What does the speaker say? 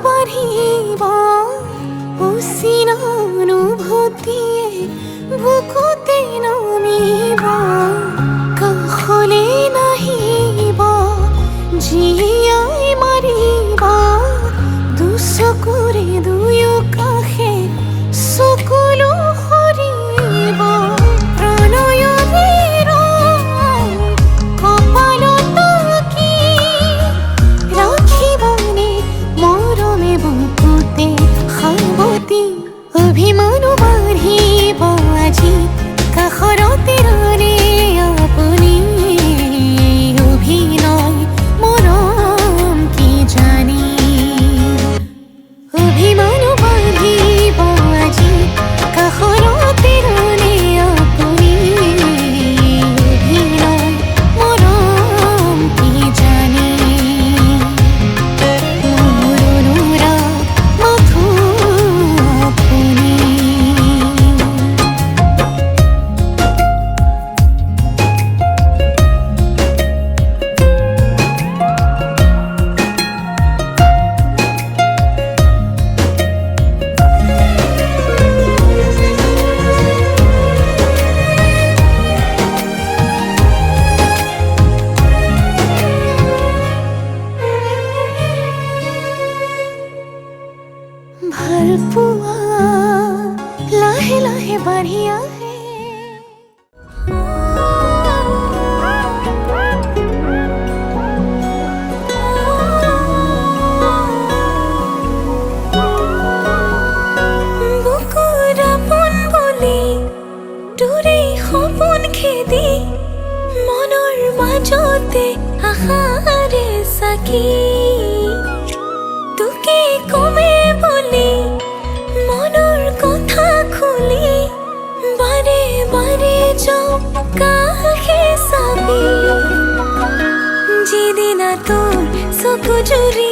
বাঢ়িবা অচিনানুভূতিয়ে বুকুতে নামিবা কাষলে নাহিবা জীয়াই মাৰিবা দুচকুৰে দুয়ো কাষে চকুলো সৰিব প্ৰণয়ৰ কপালত কি ৰাখিবানে মৰমে বুকুতে সাৱতি অভিমানো বাঢ়িব আজি কাষৰতে ৰ'লে আপুনি অভিনয় মৰম কি জানি অভিমানো বাঢ়িব আজি কাষৰতে ৰ'লে আপুনি অভিনয় মৰম কি জানি মোৰ অনুৰাগ মাথো আপুনি ভাল পোৱা লাহে লাহে বাঢ়ি আহে বুকুৰ আপোন বুলি দূৰে সপোন খেদি মনৰ মাজতে আশাৰে চাকি তোকে কমে বুলি মনৰ কথা খুলি বাৰে বাৰে যাওঁ কাষে চাবি যিদিনা তোৰ চকু জুৰি